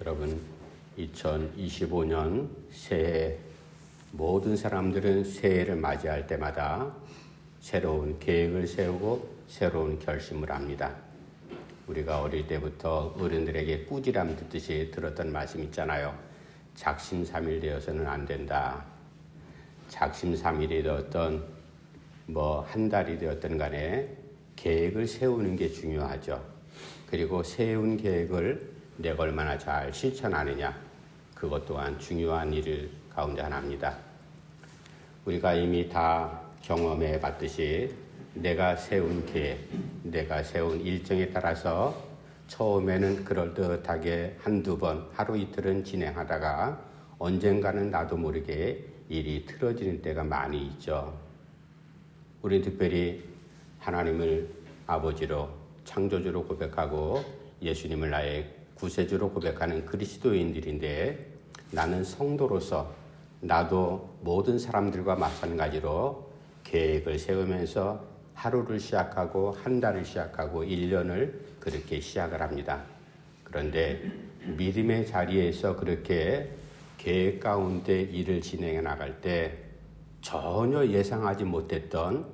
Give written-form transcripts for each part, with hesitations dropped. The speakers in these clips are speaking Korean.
여러분, 2025년 새해 모든 사람들은 새해를 맞이할 때마다 새로운 계획을 세우고 새로운 결심을 합니다. 우리가 어릴 때부터 어른들에게 꾸지람 듣듯이 들었던 말씀 있잖아요. 작심삼일 되어서는 안 된다. 작심삼일이 되었던 한 달이 되었던 간에 계획을 세우는 게 중요하죠. 그리고 세운 계획을 내가 얼마나 잘 실천하느냐, 그것 또한 중요한 일 가운데 하나입니다. 우리가 이미 다 경험해 봤듯이 내가 세운 계획, 내가 세운 일정에 따라서 처음에는 그럴듯하게 한두 번, 하루 이틀은 진행하다가 언젠가는 나도 모르게 일이 틀어지는 때가 많이 있죠. 우리는 특별히 하나님을 아버지로, 창조주로 고백하고 예수님을 나의 구세주로 고백하는 그리스도인들인데, 나는 성도로서 나도 모든 사람들과 마찬가지로 계획을 세우면서 하루를 시작하고 한 달을 시작하고 1년을 그렇게 시작을 합니다. 그런데 믿음의 자리에서 그렇게 계획 가운데 일을 진행해 나갈 때 전혀 예상하지 못했던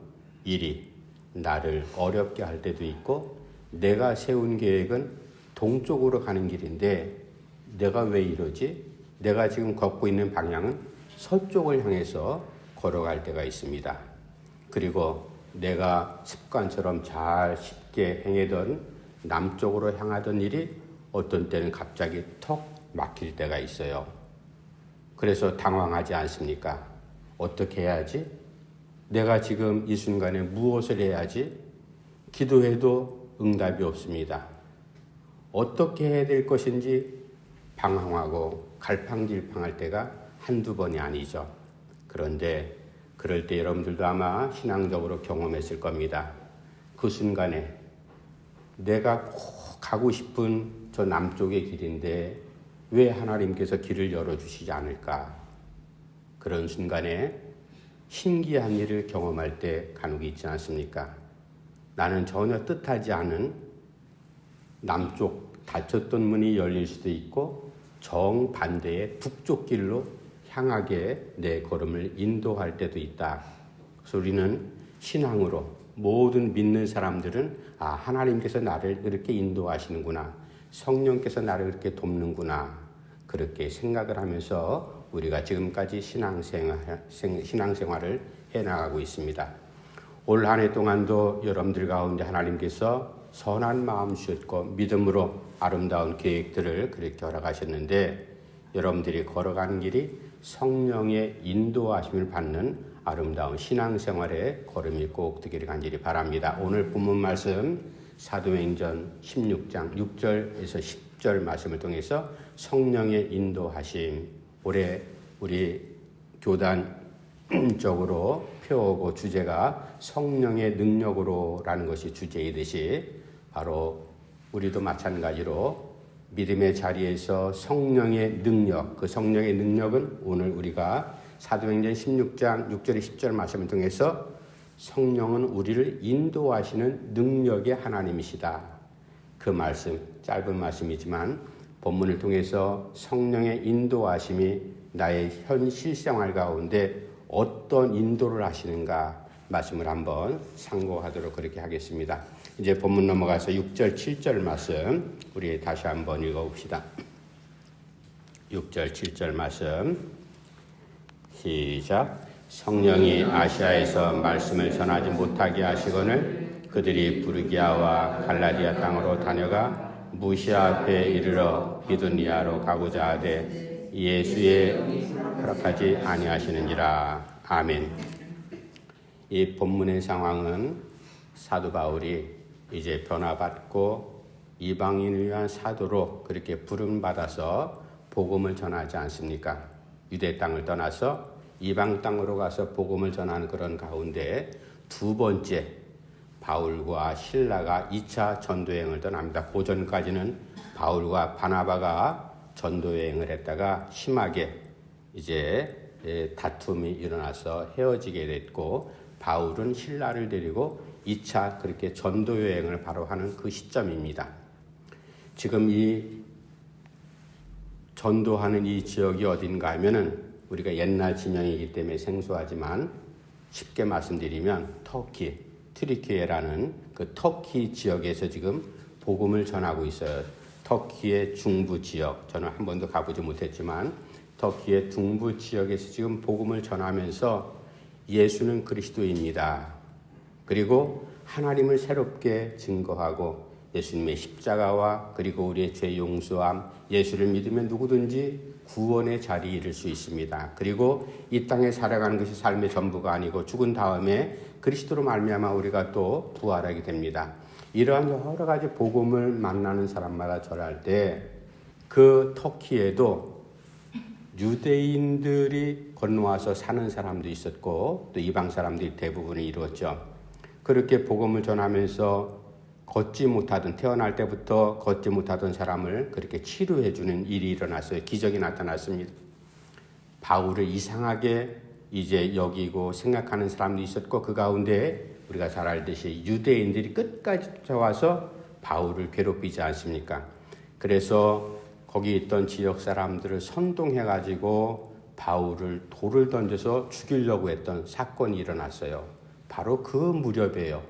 일이 나를 어렵게 할 때도 있고, 내가 세운 계획은 동쪽으로 가는 길인데 내가 왜 이러지? 내가 지금 걷고 있는 방향은 서쪽을 향해서 걸어갈 때가 있습니다. 그리고 내가 습관처럼 잘 쉽게 행하던 남쪽으로 향하던 일이 어떤 때는 갑자기 턱 막힐 때가 있어요. 그래서 당황하지 않습니까? 어떻게 해야지? 내가 지금 이 순간에 무엇을 해야지? 기도해도 응답이 없습니다. 어떻게 해야 될 것인지 방황하고 갈팡질팡할 때가 한두 번이 아니죠. 그런데 그럴 때 여러분들도 아마 신앙적으로 경험했을 겁니다. 그 순간에 내가 꼭 가고 싶은 저 남쪽의 길인데 왜 하나님께서 길을 열어주시지 않을까? 그런 순간에 신기한 일을 경험할 때 간혹 있지 않습니까? 나는 전혀 뜻하지 않은 남쪽 닫혔던 문이 열릴 수도 있고 정반대의 북쪽 길로 향하게 내 걸음을 인도할 때도 있다. 그래서 우리는 신앙으로, 모든 믿는 사람들은 하나님께서 나를 이렇게 인도하시는구나, 성령께서 나를 이렇게 돕는구나, 그렇게 생각을 하면서 우리가 지금까지 신앙생활을 해나가고 있습니다. 올 한 해 동안도 여러분들 가운데 하나님께서 선한 마음 주셨고 믿음으로 아름다운 계획들을 그렇게 허락하셨는데, 여러분들이 걸어가는 길이 성령의 인도하심을 받는 아름다운 신앙생활의 걸음이 꼭 되기를 간절히 바랍니다. 오늘 본문 말씀 사도행전 16장 6절에서 10절 말씀을 통해서 성령의 인도하심, 올해 우리 교단적으로 펴오고 주제가 성령의 능력으로라는 것이 주제이듯이, 바로 우리도 마찬가지로 믿음의 자리에서 성령의 능력, 그 성령의 능력은 오늘 우리가 사도행전 16장 6절에 10절 말씀을 통해서 성령은 우리를 인도하시는 능력의 하나님이시다. 그 말씀, 짧은 말씀이지만 본문을 통해서 성령의 인도하심이 나의 현 실생활 가운데 어떤 인도를 하시는가 말씀을 한번 상고하도록 그렇게 하겠습니다. 이제 본문 넘어가서 6절, 7절 말씀 우리 다시 한번 읽어봅시다. 6절, 7절 말씀 시작. 성령이 아시아에서 말씀을 전하지 못하게 하시거늘 그들이 부르기아와 갈라디아 땅으로 다녀가 무시아 앞에 이르러 비두니아로 가고자 하되 예수의 허락하지 아니하시는지라. 아멘. 이 본문의 상황은 사도 바울이 이제 변화받고 이방인을 위한 사도로 그렇게 부름받아서 복음을 전하지 않습니까? 유대 땅을 떠나서 이방 땅으로 가서 복음을 전하는 그런 가운데 두 번째 바울과 실라가 2차 전도여행을 떠납니다. 그 전까지는 바울과 바나바가 전도여행을 했다가 심하게 이제 다툼이 일어나서 헤어지게 됐고, 바울은 실라를 데리고 2차 그렇게 전도 여행을 바로 하는 그 시점입니다. 지금 이 전도하는 이 지역이 어딘가 하면은 우리가 옛날 지명이기 때문에 생소하지만 쉽게 말씀드리면 터키, 트리키에라는 그 터키 지역에서 지금 복음을 전하고 있어요. 터키의 중부 지역, 저는 한 번도 가보지 못했지만 터키의 중부 지역에서 지금 복음을 전하면서 예수는 그리스도입니다. 그리고 하나님을 새롭게 증거하고 예수님의 십자가와 그리고 우리의 죄 용서함, 예수를 믿으면 누구든지 구원의 자리에 이를 수 있습니다. 그리고 이 땅에 살아가는 것이 삶의 전부가 아니고 죽은 다음에 그리스도로 말미암아 우리가 또 부활하게 됩니다. 이러한 여러 가지 복음을 만나는 사람마다 절할 때 그 터키에도 유대인들이 건너와서 사는 사람도 있었고 또 이방 사람들이 대부분이 이루었죠. 그렇게 복음을 전하면서 걷지 못하던, 태어날 때부터 걷지 못하던 사람을 그렇게 치료해 주는 일이 일어났어요. 기적이 나타났습니다. 바울을 이상하게 이제 여기고 생각하는 사람도 있었고 그 가운데 우리가 잘 알듯이 유대인들이 끝까지 쫓아와서 바울을 괴롭히지 않습니까? 그래서 거기 있던 지역 사람들을 선동해가지고 바울을 돌을 던져서 죽이려고 했던 사건이 일어났어요. 바로 그 무렵이에요.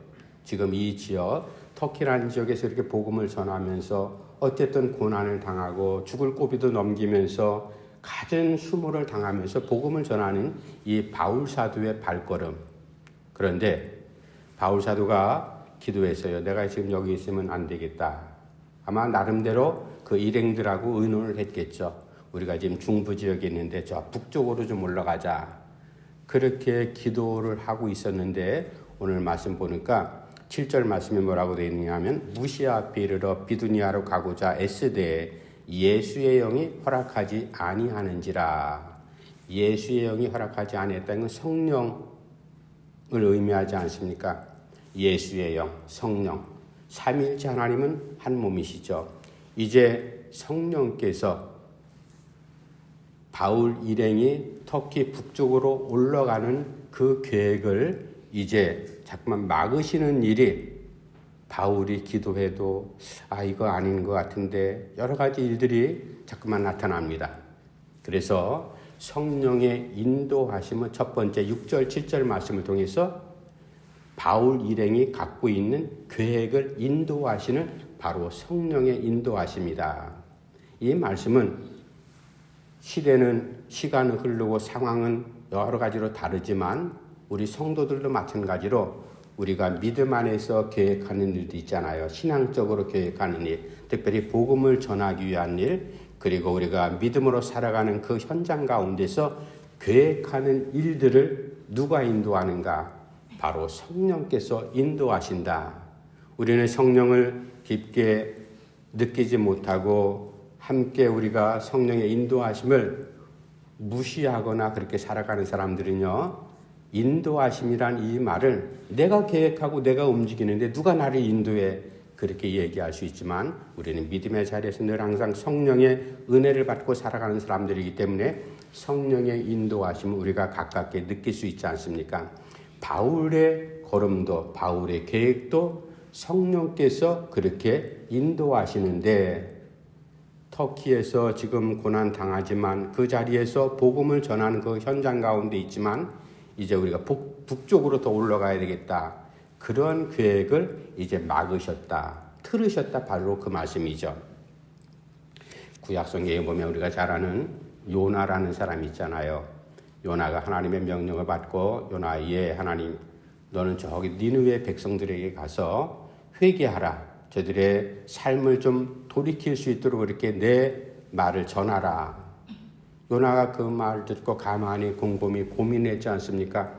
지금 이 지역, 터키라는 지역에서 이렇게 복음을 전하면서 어쨌든 고난을 당하고 죽을 고비도 넘기면서 갖은 수모를 당하면서 복음을 전하는 이 바울 사도의 발걸음. 그런데 바울 사도가 기도했어요. 내가 지금 여기 있으면 안 되겠다. 아마 나름대로 그 일행들하고 의논을 했겠죠. 우리가 지금 중부 지역에 있는데 저 북쪽으로 좀 올라가자. 그렇게 기도를 하고 있었는데 오늘 말씀 보니까 7절 말씀에 뭐라고 되어 있느냐 하면 무시아 앞에 이르러 비두니아로 가고자 애쓰되 예수의 영이 허락하지 아니하는지라. 예수의 영이 허락하지 아니했다는 건 성령을 의미하지 않습니까? 예수의 영, 성령, 삼위일체 하나님은 한 몸이시죠. 이제 성령께서 바울 일행이 터키 북쪽으로 올라가는 그 계획을 이제 자꾸만 막으시는 일이 바울이 기도해도 이거 아닌 것 같은데 여러 가지 일들이 자꾸만 나타납니다. 그래서 성령의 인도하심은 첫 번째 6절 7절 말씀을 통해서 바울 일행이 갖고 있는 계획을 인도하시는 바로 성령의 인도하심이다. 이 말씀은 시간은 흐르고 상황은 여러 가지로 다르지만 우리 성도들도 마찬가지로 우리가 믿음 안에서 계획하는 일도 있잖아요. 신앙적으로 계획하는 일, 특별히 복음을 전하기 위한 일, 그리고 우리가 믿음으로 살아가는 그 현장 가운데서 계획하는 일들을 누가 인도하는가? 바로 성령께서 인도하신다. 우리는 성령을 깊게 느끼지 못하고 함께 우리가 성령의 인도하심을 무시하거나 그렇게 살아가는 사람들은요, 인도하심이란 이 말을 내가 계획하고 내가 움직이는데 누가 나를 인도해, 그렇게 얘기할 수 있지만 우리는 믿음의 자리에서 늘 항상 성령의 은혜를 받고 살아가는 사람들이기 때문에 성령의 인도하심을 우리가 가깝게 느낄 수 있지 않습니까? 바울의 걸음도, 바울의 계획도 성령께서 그렇게 인도하시는데, 터키에서 지금 고난 당하지만 그 자리에서 복음을 전하는 그 현장 가운데 있지만 이제 우리가 북쪽으로 더 올라가야 되겠다. 그런 계획을 이제 막으셨다, 틀으셨다, 바로 그 말씀이죠. 구약성경에 보면 우리가 잘 아는 요나라는 사람이 있잖아요. 요나가 하나님의 명령을 받고 요나에 하나님, 너는 저기 니느웨 백성들에게 가서 회개하라. 저들의 삶을 좀 돌이킬 수 있도록 이렇게 내 말을 전하라. 요나가 그 말을 듣고 가만히 곰곰이 고민했지 않습니까?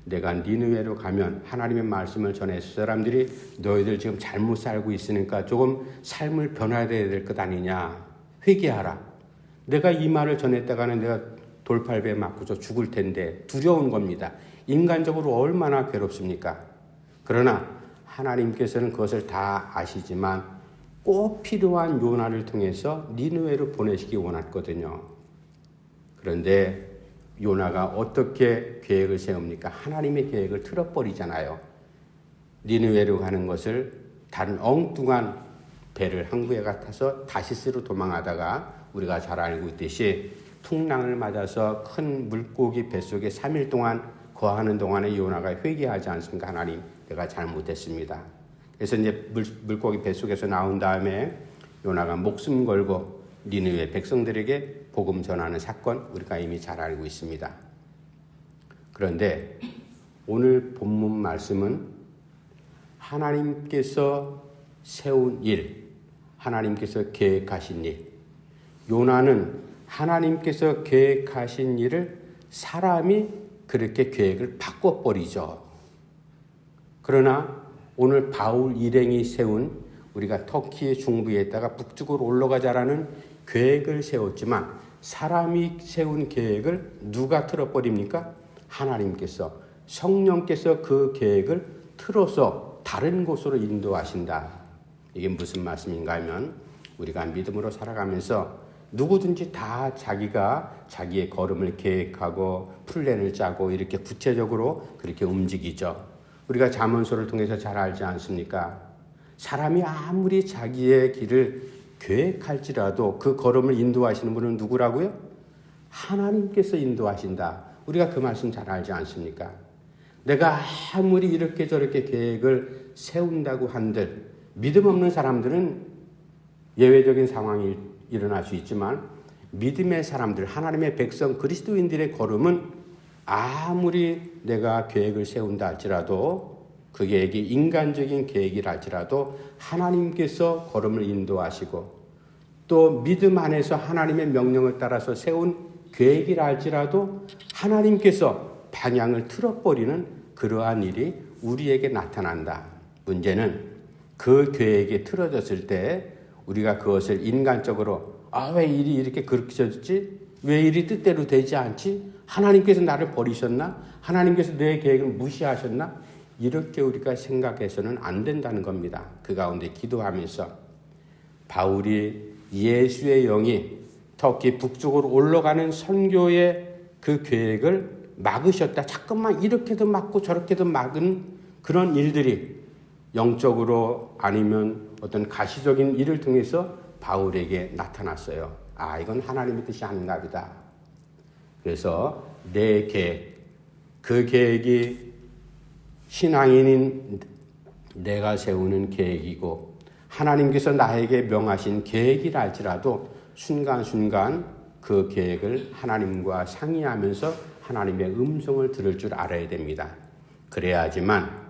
내가 니느웨로 가면 하나님의 말씀을 전해서 사람들이 너희들 지금 잘못 살고 있으니까 조금 삶을 변화해야 될 것 아니냐. 회개하라. 내가 이 말을 전했다가는 내가 돌팔배 맞고서 죽을 텐데 두려운 겁니다. 인간적으로 얼마나 괴롭습니까? 그러나 하나님께서는 그것을 다 아시지만 꼭 필요한 요나를 통해서 니느웨로 보내시기 원했거든요. 그런데 요나가 어떻게 계획을 세웁니까? 하나님의 계획을 틀어버리잖아요. 니느웨로 가는 것을 다른 엉뚱한 배를 항구에 타서 다시스로 도망하다가 우리가 잘 알고 있듯이 풍랑을 맞아서 큰 물고기 뱃속에 3일 동안 거하는 동안에 요나가 회개하지 않습니까? 하나님, 내가 잘못했습니다. 그래서 이제 물고기 뱃속에서 나온 다음에 요나가 목숨 걸고 니느웨 백성들에게 복음 전하는 사건, 우리가 이미 잘 알고 있습니다. 그런데 오늘 본문 말씀은 하나님께서 세운 일, 하나님께서 계획하신 일, 요나는 하나님께서 계획하신 일을 사람이 그렇게 계획을 바꿔버리죠. 그러나 오늘 바울 일행이 세운, 우리가 터키의 중부에다가 북쪽으로 올라가자라는 계획을 세웠지만 사람이 세운 계획을 누가 틀어버립니까? 하나님께서, 성령께서 그 계획을 틀어서 다른 곳으로 인도하신다. 이게 무슨 말씀인가 하면 우리가 믿음으로 살아가면서 누구든지 다 자기가 자기의 걸음을 계획하고 플랜을 짜고 이렇게 구체적으로 그렇게 움직이죠. 우리가 잠언서를 통해서 잘 알지 않습니까? 사람이 아무리 자기의 길을 계획할지라도 그 걸음을 인도하시는 분은 누구라고요? 하나님께서 인도하신다. 우리가 그 말씀 잘 알지 않습니까? 내가 아무리 이렇게 저렇게 계획을 세운다고 한들 믿음 없는 사람들은 예외적인 상황이 일어날 수 있지만 믿음의 사람들, 하나님의 백성, 그리스도인들의 걸음은 아무리 내가 계획을 세운다 할지라도 그 계획이 인간적인 계획이라 할지라도 하나님께서 걸음을 인도하시고 또 믿음 안에서 하나님의 명령을 따라서 세운 계획이라 할지라도 하나님께서 방향을 틀어버리는 그러한 일이 우리에게 나타난다. 문제는 그 계획이 틀어졌을 때 우리가 그것을 인간적으로 왜 일이 이렇게 그렇게졌지? 왜 일이 뜻대로 되지 않지? 하나님께서 나를 버리셨나? 하나님께서 내 계획을 무시하셨나? 이렇게 우리가 생각해서는 안 된다는 겁니다. 그 가운데 기도하면서 바울이 예수의 영이 터키 북쪽으로 올라가는 선교의 그 계획을 막으셨다. 자꾸만 이렇게도 막고 저렇게도 막은 그런 일들이 영적으로 아니면 어떤 가시적인 일을 통해서 바울에게 나타났어요. 이건 하나님의 뜻이 아닌가 보다. 그래서 내 계획, 그 계획이 신앙인인 내가 세우는 계획이고 하나님께서 나에게 명하신 계획이라 할지라도 순간순간 그 계획을 하나님과 상의하면서 하나님의 음성을 들을 줄 알아야 됩니다. 그래야지만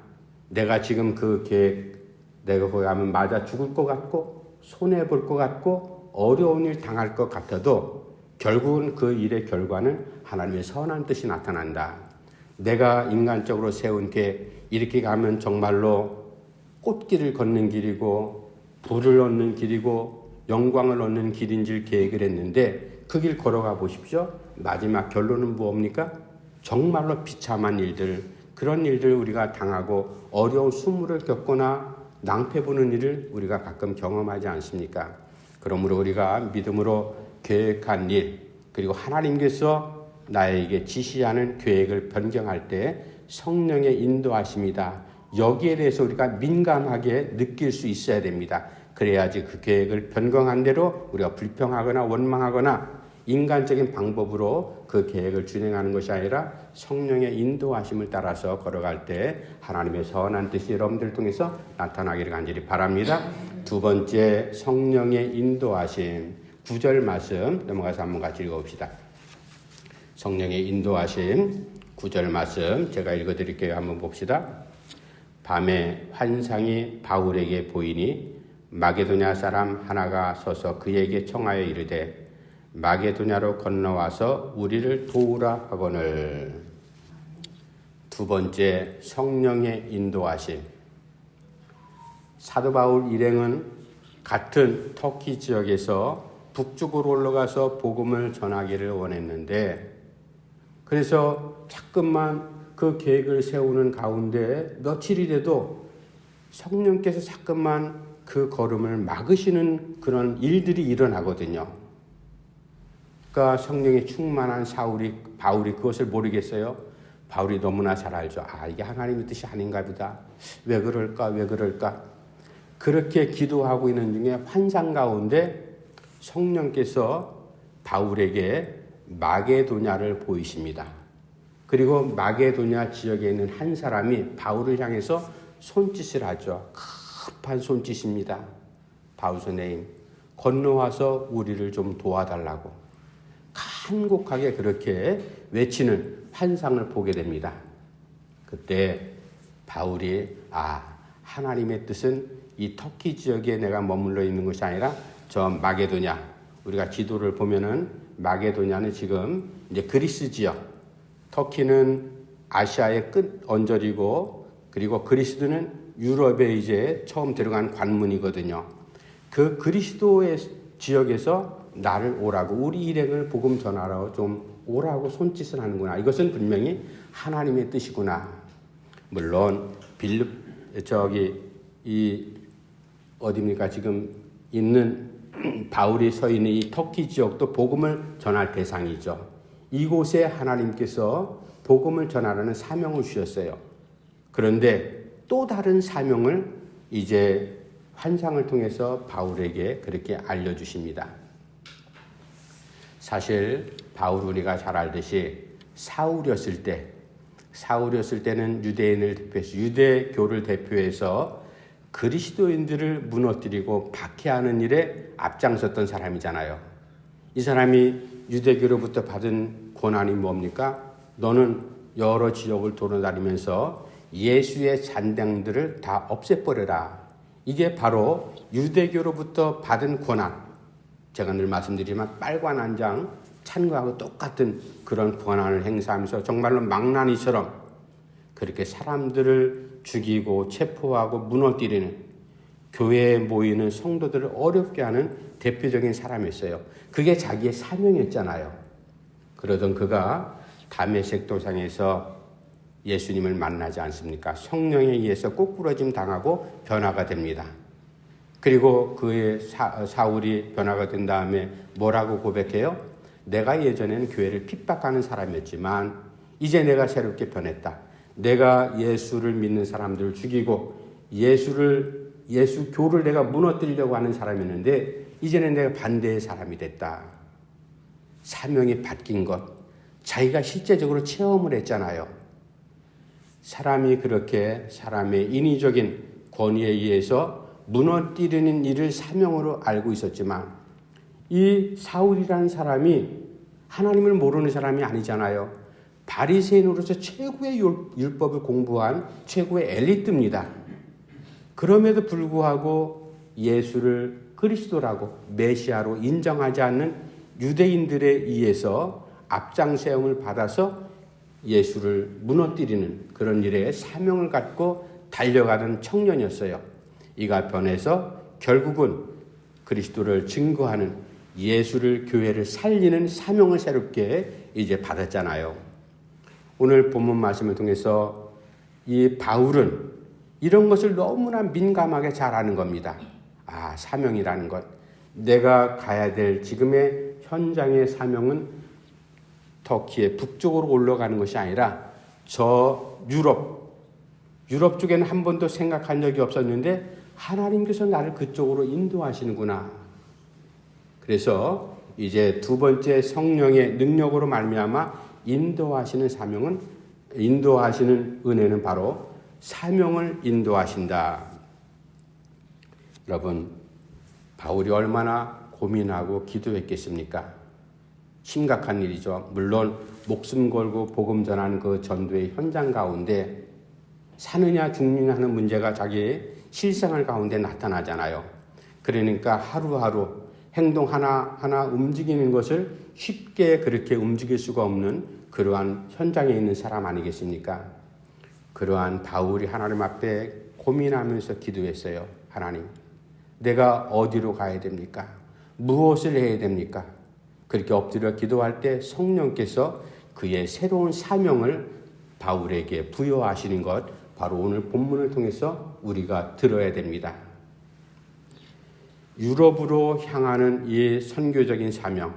내가 지금 그 계획, 내가 거기 가면 맞아 죽을 것 같고 손해볼 것 같고 어려운 일 당할 것 같아도 결국은 그 일의 결과는 하나님의 선한 뜻이 나타난다. 내가 인간적으로 세운 계획, 이렇게 가면 정말로 꽃길을 걷는 길이고 부를 얻는 길이고 영광을 얻는 길인 줄 계획을 했는데 그 길 걸어가 보십시오. 마지막 결론은 뭡니까? 정말로 비참한 일들, 그런 일들 우리가 당하고 어려운 수모를 겪거나 낭패 보는 일을 우리가 가끔 경험하지 않습니까? 그러므로 우리가 믿음으로 계획한 일, 그리고 하나님께서 나에게 지시하는 계획을 변경할 때 성령의 인도하심이다. 여기에 대해서 우리가 민감하게 느낄 수 있어야 됩니다. 그래야지 그 계획을 변경한 대로 우리가 불평하거나 원망하거나 인간적인 방법으로 그 계획을 진행하는 것이 아니라 성령의 인도하심을 따라서 걸어갈 때 하나님의 선한 뜻이 여러분들 통해서 나타나기를 간절히 바랍니다. 두 번째, 성령의 인도하심. 9절 말씀 넘어가서 한번 같이 읽어봅시다. 성령의 인도하심 9절 말씀 제가 읽어드릴게요. 한번 봅시다. 밤에 환상이 바울에게 보이니 마게도냐 사람 하나가 서서 그에게 청하여 이르되 마게도냐로 건너와서 우리를 도우라 하거늘. 두 번째, 성령의 인도하심. 사도 바울 일행은 같은 터키 지역에서 북쪽으로 올라가서 복음을 전하기를 원했는데 그래서 자꾸만 그 계획을 세우는 가운데 며칠이 돼도 성령께서 자꾸만 그 걸음을 막으시는 그런 일들이 일어나거든요. 그러니까 성령에 충만한 바울이 그것을 모르겠어요. 바울이 너무나 잘 알죠. 이게 하나님의 뜻이 아닌가 보다. 왜 그럴까? 그렇게 기도하고 있는 중에 환상 가운데 성령께서 바울에게 마게도냐를 보이십니다. 그리고 마게도냐 지역에 있는 한 사람이 바울을 향해서 손짓을 하죠. 급한 손짓입니다. 바울 선생님, 건너와서 우리를 좀 도와달라고 간곡하게 그렇게 외치는 환상을 보게 됩니다. 그때 바울이 하나님의 뜻은 이 터키 지역에 내가 머물러 있는 것이 아니라 저 마게도냐, 우리가 지도를 보면은 마게도냐는 지금 이제 그리스 지역, 터키는 아시아의 끝 언저리고, 그리고 그리스도는 유럽에 이제 처음 들어간 관문이거든요. 그 그리스도의 지역에서 나를 오라고, 우리 일행을 복음 전하라고 좀 오라고 손짓을 하는구나. 이것은 분명히 하나님의 뜻이구나. 물론 어디입니까? 지금 있는 바울이 서 있는 이 터키 지역도 복음을 전할 대상이죠. 이곳에 하나님께서 복음을 전하라는 사명을 주셨어요. 그런데 또 다른 사명을 이제 환상을 통해서 바울에게 그렇게 알려주십니다. 사실 바울 우리가 잘 알듯이 사울이었을 때는 유대인을 대표해서 유대교를 대표해서 그리스도인들을 무너뜨리고 박해하는 일에 앞장섰던 사람이잖아요. 이 사람이 유대교로부터 받은 권한이 뭡니까? 너는 여러 지역을 돌아다니면서 예수의 잔당들을 다 없애버려라. 이게 바로 유대교로부터 받은 권한. 제가 늘 말씀드리지만 빨간 한 장 찬거하고 똑같은 그런 권한을 행사하면서 정말로 망나니처럼 그렇게 사람들을 죽이고 체포하고 무너뜨리는, 교회에 모이는 성도들을 어렵게 하는 대표적인 사람이었어요. 그게 자기의 사명이었잖아요. 그러던 그가 다메섹 도상에서 예수님을 만나지 않습니까? 성령에 의해서 꼬꾸라짐 당하고 변화가 됩니다. 그리고 그의 사울이 변화가 된 다음에 뭐라고 고백해요? 내가 예전에는 교회를 핍박하는 사람이었지만 이제 내가 새롭게 변했다. 내가 예수를 믿는 사람들을 죽이고 예수 교를 내가 무너뜨리려고 하는 사람이었는데 이제는 내가 반대의 사람이 됐다. 사명이 바뀐 것, 자기가 실제적으로 체험을 했잖아요. 사람이 그렇게 사람의 인위적인 권위에 의해서 무너뜨리는 일을 사명으로 알고 있었지만 이 사울이라는 사람이 하나님을 모르는 사람이 아니잖아요. 바리새인으로서 최고의 율법을 공부한 최고의 엘리트입니다. 그럼에도 불구하고 예수를 그리스도라고 메시아로 인정하지 않는 유대인들에 의해서 앞장세움을 받아서 예수를 무너뜨리는 그런 일에 사명을 갖고 달려가는 청년이었어요. 이가 변해서 결국은 그리스도를 증거하는 예수를, 교회를 살리는 사명을 새롭게 이제 받았잖아요. 오늘 본문 말씀을 통해서 이 바울은 이런 것을 너무나 민감하게 잘 아는 겁니다. 사명이라는 것. 내가 가야 될 지금의 현장의 사명은 터키의 북쪽으로 올라가는 것이 아니라 저 유럽 쪽에는 한 번도 생각한 적이 없었는데 하나님께서 나를 그쪽으로 인도하시는구나. 그래서 이제 두 번째 성령의 능력으로 말미암아 인도하시는 은혜는 바로 사명을 인도하신다. 여러분, 바울이 얼마나 고민하고 기도했겠습니까? 심각한 일이죠. 물론 목숨 걸고 복음 전하는 그 전도의 현장 가운데 사느냐 죽느냐 하는 문제가 자기의 실생활 가운데 나타나잖아요. 그러니까 하루하루 행동 하나하나 움직이는 것을 쉽게 그렇게 움직일 수가 없는 그러한 현장에 있는 사람 아니겠습니까? 그러한 바울이 하나님 앞에 고민하면서 기도했어요. 하나님, 내가 어디로 가야 됩니까? 무엇을 해야 됩니까? 그렇게 엎드려 기도할 때 성령께서 그의 새로운 사명을 바울에게 부여하시는 것, 바로 오늘 본문을 통해서 우리가 들어야 됩니다. 유럽으로 향하는 이 선교적인 사명,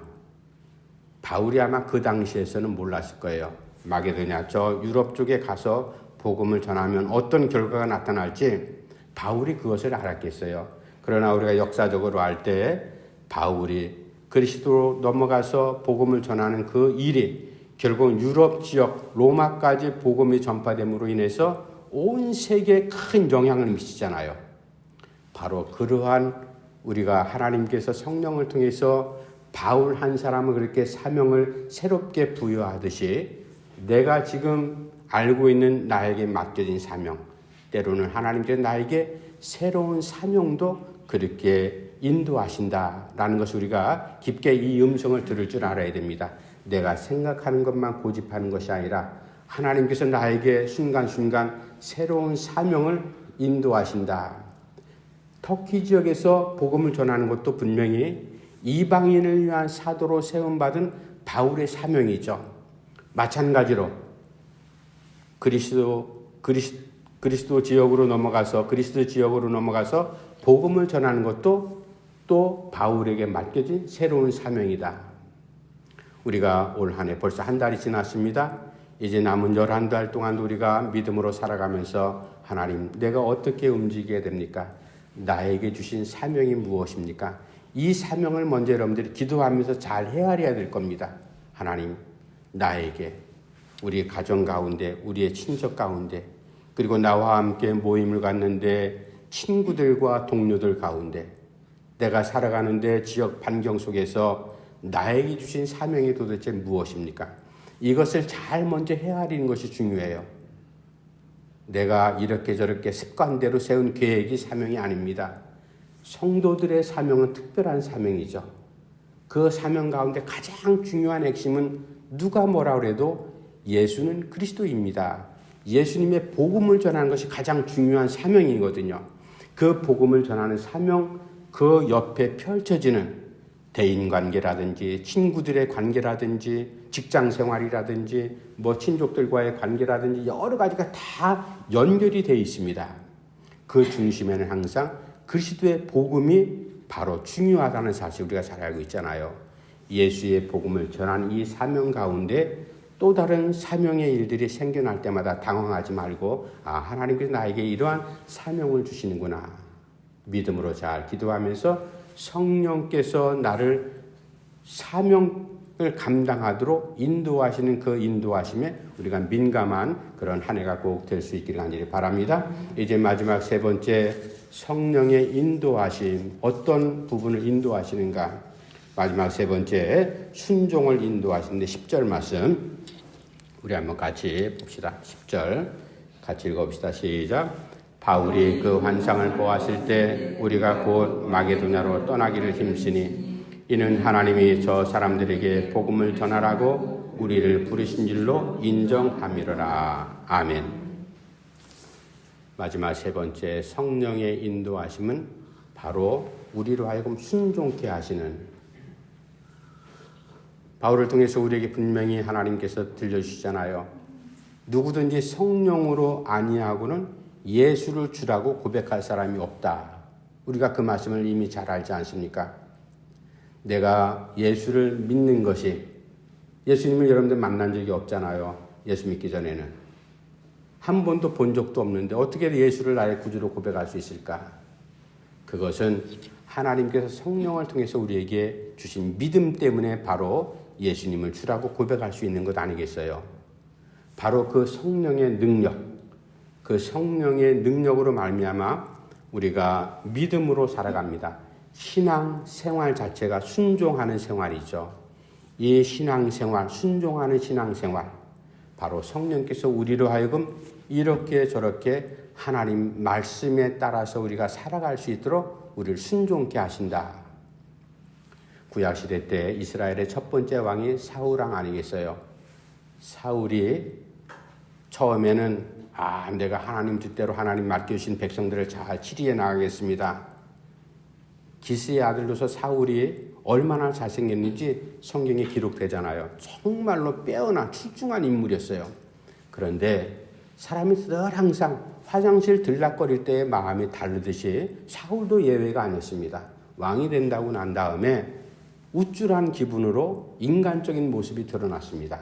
바울이 아마 그 당시에서는 몰랐을 거예요. 마게도냐, 저 유럽 쪽에 가서 복음을 전하면 어떤 결과가 나타날지 바울이 그것을 알았겠어요. 그러나 우리가 역사적으로 알 때 바울이 그리스도로 넘어가서 복음을 전하는 그 일이 결국 유럽 지역 로마까지 복음이 전파됨으로 인해서 온 세계에 큰 영향을 미치잖아요. 바로 그러한 우리가 하나님께서 성령을 통해서 바울 한 사람을 그렇게 사명을 새롭게 부여하듯이 내가 지금 알고 있는 나에게 맡겨진 사명, 때로는 하나님께서 나에게 새로운 사명도 그렇게 인도하신다라는 것을 우리가 깊게 이 음성을 들을 줄 알아야 됩니다. 내가 생각하는 것만 고집하는 것이 아니라 하나님께서 나에게 순간순간 새로운 사명을 인도하신다. 터키 지역에서 복음을 전하는 것도 분명히 이방인을 위한 사도로 세움받은 바울의 사명이죠. 마찬가지로 그리스도 지역으로 넘어가서 복음을 전하는 것도 또 바울에게 맡겨진 새로운 사명이다. 우리가 올 한 해 벌써 한 달이 지났습니다. 이제 남은 11달 동안 우리가 믿음으로 살아가면서 하나님, 내가 어떻게 움직여야 됩니까? 나에게 주신 사명이 무엇입니까? 이 사명을 먼저 여러분들이 기도하면서 잘 헤아려야 될 겁니다. 하나님, 나에게, 우리 가정 가운데, 우리의 친척 가운데, 그리고 나와 함께 모임을 갖는데 친구들과 동료들 가운데, 내가 살아가는데 지역 반경 속에서 나에게 주신 사명이 도대체 무엇입니까? 이것을 잘 먼저 헤아리는 것이 중요해요. 내가 이렇게 저렇게 습관대로 세운 계획이 사명이 아닙니다. 성도들의 사명은 특별한 사명이죠. 그 사명 가운데 가장 중요한 핵심은 누가 뭐라 그래도 예수는 그리스도입니다. 예수님의 복음을 전하는 것이 가장 중요한 사명이거든요. 그 복음을 전하는 사명, 그 옆에 펼쳐지는 대인관계라든지 친구들의 관계라든지 직장생활이라든지 친족들과의 관계라든지 여러 가지가 다 연결이 되어 있습니다. 그 중심에는 항상 그리스도의 복음이 바로 중요하다는 사실 우리가 잘 알고 있잖아요. 예수의 복음을 전하는 이 사명 가운데 또 다른 사명의 일들이 생겨날 때마다 당황하지 말고 하나님께서 나에게 이러한 사명을 주시는구나. 믿음으로 잘 기도하면서 성령께서 나를 사명을 감당하도록 인도하시는 그 인도하심에 우리가 민감한 그런 한 해가 꼭 될 수 있기를 간절히 바랍니다. 이제 마지막 세 번째, 성령의 인도하심. 어떤 부분을 인도하시는가? 마지막 세 번째, 순종을 인도하시는데 10절 말씀 우리 한번 같이 봅시다. 10절 같이 읽어봅시다. 시작. 바울이 그 환상을 보았을 때 우리가 곧 마게도냐로 떠나기를 힘쓰니 이는 하나님이 저 사람들에게 복음을 전하라고 우리를 부르신 줄로 인정함이로라. 아멘. 마지막 세 번째, 성령의 인도하심은 바로 우리로 하여금 순종케 하시는, 바울을 통해서 우리에게 분명히 하나님께서 들려주시잖아요. 누구든지 성령으로 아니하고는 예수를 주라고 고백할 사람이 없다. 우리가 그 말씀을 이미 잘 알지 않습니까? 내가 예수를 믿는 것이, 예수님을 여러분들 만난 적이 없잖아요. 예수 믿기 전에는. 한 번도 본 적도 없는데 어떻게 예수를 나의 구주로 고백할 수 있을까? 그것은 하나님께서 성령을 통해서 우리에게 주신 믿음 때문에 바로 예수님을 주라고 고백할 수 있는 것 아니겠어요? 바로 그 성령의 능력, 그 성령의 능력으로 말미암아 우리가 믿음으로 살아갑니다. 신앙 생활 자체가 순종하는 생활이죠. 이 신앙생활, 순종하는 신앙생활, 바로 성령께서 우리로 하여금 이렇게 저렇게 하나님 말씀에 따라서 우리가 살아갈 수 있도록 우리를 순종케 하신다. 구약시대 때 이스라엘의 첫 번째 왕이 사울 왕 아니겠어요? 사울이 처음에는 내가 하나님 뜻대로 하나님 맡겨주신 백성들을 잘 치리해 나가겠습니다. 기스의 아들로서 사울이 얼마나 잘생겼는지 성경에 기록되잖아요. 정말로 빼어나 출중한 인물이었어요. 그런데 사람이 늘 항상 화장실 들락거릴 때의 마음이 다르듯이 사울도 예외가 아니었습니다. 왕이 된다고 난 다음에 우쭐한 기분으로 인간적인 모습이 드러났습니다.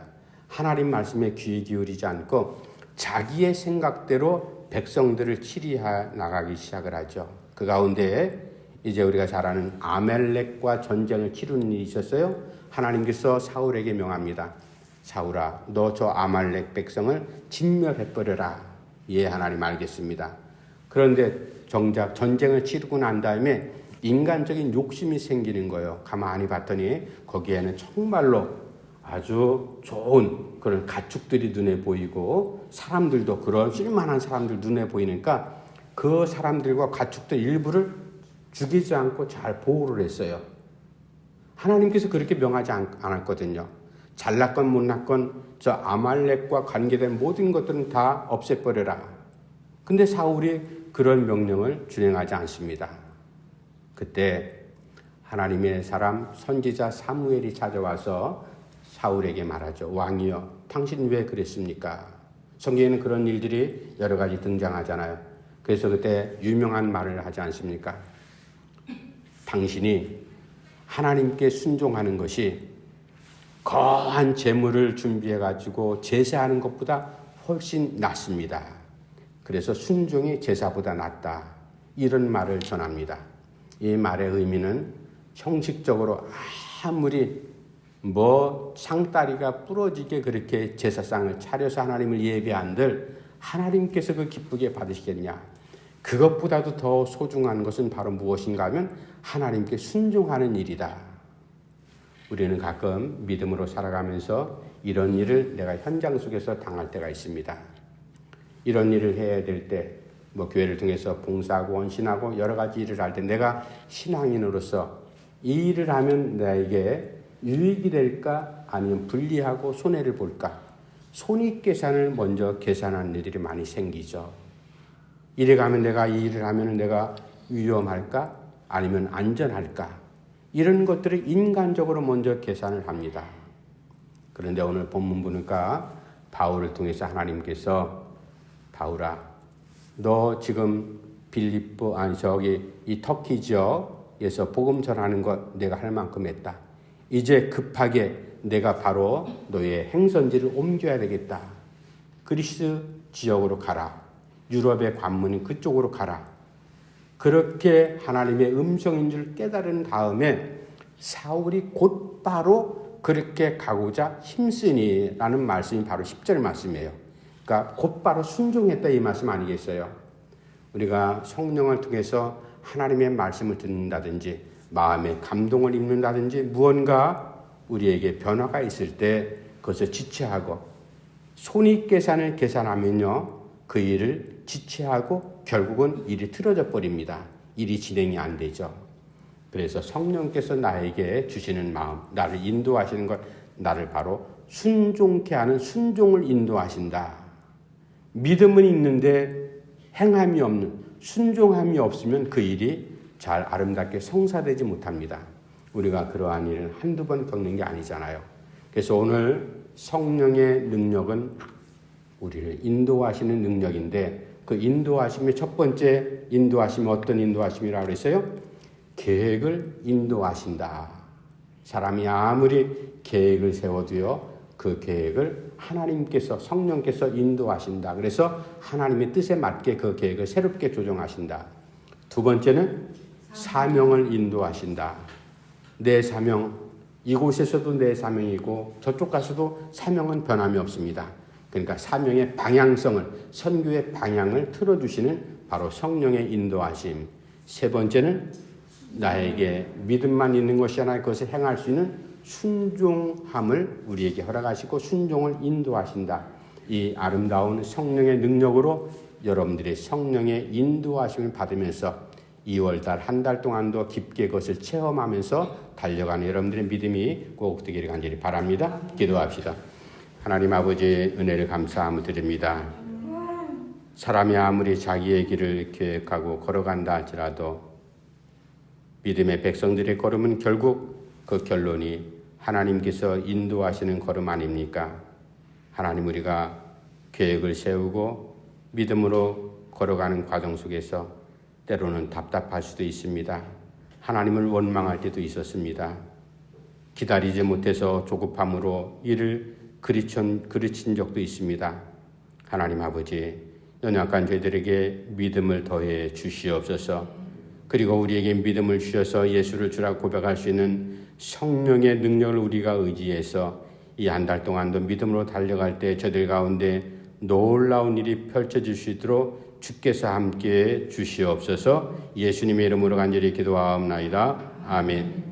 하나님 말씀에 귀 기울이지 않고 자기의 생각대로 백성들을 치리해 나가기 시작을 하죠. 그 가운데 이제 우리가 잘 아는 아멜렉과 전쟁을 치르는 일이 있었어요. 하나님께서 사울에게 명합니다. 사울아, 너 저 아말렉 백성을 진멸해버려라. 예, 하나님 알겠습니다. 그런데 정작 전쟁을 치르고 난 다음에 인간적인 욕심이 생기는 거예요. 가만히 봤더니 거기에는 정말로 아주 좋은 그런 가축들이 눈에 보이고 사람들도 그런 쓸만한 사람들 눈에 보이니까 그 사람들과 가축들 일부를 죽이지 않고 잘 보호를 했어요. 하나님께서 그렇게 명하지 않았거든요. 잘났건 못났건 저 아말렉과 관계된 모든 것들은 다 없애버려라. 근데 사울이 그런 명령을 준행하지 않습니다. 그때 하나님의 사람 선지자 사무엘이 찾아와서 사울에게 말하죠. 왕이여, 당신 왜 그랬습니까? 성경에는 그런 일들이 여러 가지 등장하잖아요. 그래서 그때 유명한 말을 하지 않습니까? 당신이 하나님께 순종하는 것이 거한 재물을 준비해가지고 제사하는 것보다 훨씬 낫습니다. 그래서 순종이 제사보다 낫다. 이런 말을 전합니다. 이 말의 의미는 형식적으로 아무리 상다리가 부러지게 그렇게 제사상을 차려서 하나님을 예배한들 하나님께서 그 기쁘게 받으시겠냐. 그것보다도 더 소중한 것은 바로 무엇인가 하면 하나님께 순종하는 일이다. 우리는 가끔 믿음으로 살아가면서 이런 일을 내가 현장 속에서 당할 때가 있습니다. 이런 일을 해야 될 때 교회를 통해서 봉사하고 원신하고 여러 가지 일을 할 때 내가 신앙인으로서 이 일을 하면 나에게 유익이 될까 아니면 불리하고 손해를 볼까? 손익계산을 먼저 계산하는 일들이 많이 생기죠. 이래 가면 내가 이 일을 하면 내가 위험할까? 아니면 안전할까? 이런 것들을 인간적으로 먼저 계산을 합니다. 그런데 오늘 본문 보니까 바울을 통해서 하나님께서 바울아, 너 지금 이 터키 지역에서 복음 전하는 것 내가 할 만큼 했다. 이제 급하게 내가 바로 너의 행선지를 옮겨야 되겠다. 그리스 지역으로 가라. 유럽의 관문인 그쪽으로 가라. 그렇게 하나님의 음성인 줄 깨달은 다음에 사울이 곧바로 그렇게 가고자 힘쓰니라는 말씀이 바로 10절 말씀이에요. 그러니까 곧바로 순종했다 이 말씀 아니겠어요? 우리가 성령을 통해서 하나님의 말씀을 듣는다든지 마음의 감동을 입는다든지 무언가 우리에게 변화가 있을 때 그것을 지체하고 손익계산을 계산하면요 그 일을 지체하고 결국은 일이 틀어져 버립니다. 일이 진행이 안 되죠. 그래서 성령께서 나에게 주시는 마음, 나를 인도하시는 것, 나를 바로 순종케 하는 순종을 인도하신다. 믿음은 있는데 행함이 없는, 순종함이 없으면 그 일이 잘 아름답게 성사되지 못합니다. 우리가 그러한 일을 한두 번 겪는 게 아니잖아요. 그래서 오늘 성령의 능력은 우리를 인도하시는 능력인데 그 인도하심의 첫 번째 인도하심이 어떤 인도하심이라고 그랬어요? 계획을 인도하신다. 사람이 아무리 계획을 세워도요 그 계획을 하나님께서 성령께서 인도하신다. 그래서 하나님의 뜻에 맞게 그 계획을 새롭게 조정하신다. 두 번째는 사명을 인도하신다. 내 사명, 이곳에서도 내 사명이고 저쪽 가서도 사명은 변함이 없습니다. 그러니까 사명의 방향성을, 선교의 방향을 틀어주시는 바로 성령의 인도하심. 세 번째는 나에게 믿음만 있는 것이 아니라 그것을 행할 수 있는 순종함을 우리에게 허락하시고 순종을 인도하신다. 이 아름다운 성령의 능력으로 여러분들의 성령의 인도하심을 받으면서 2월달 한 달 동안도 깊게 그것을 체험하면서 달려가는 여러분들의 믿음이 꼭 되기를 간절히 바랍니다. 기도합시다. 하나님 아버지 은혜를 감사함을 드립니다. 사람이 아무리 자기의 길을 계획하고 걸어간다 할지라도 믿음의 백성들의 걸음은 결국 그 결론이 하나님께서 인도하시는 걸음 아닙니까? 하나님 우리가 계획을 세우고 믿음으로 걸어가는 과정 속에서 때로는 답답할 수도 있습니다. 하나님을 원망할 때도 있었습니다. 기다리지 못해서 조급함으로 일을 그르친 적도 있습니다. 하나님 아버지, 연약한 저희들에게 믿음을 더해 주시옵소서. 그리고 우리에게 믿음을 주셔서 예수를 주라 고백할 수 있는 성령의 능력을 우리가 의지해서 이 한 달 동안도 믿음으로 달려갈 때 저들 가운데 놀라운 일이 펼쳐질 수 있도록 주께서 함께해 주시옵소서. 예수님의 이름으로 간절히 기도하옵나이다. 아멘.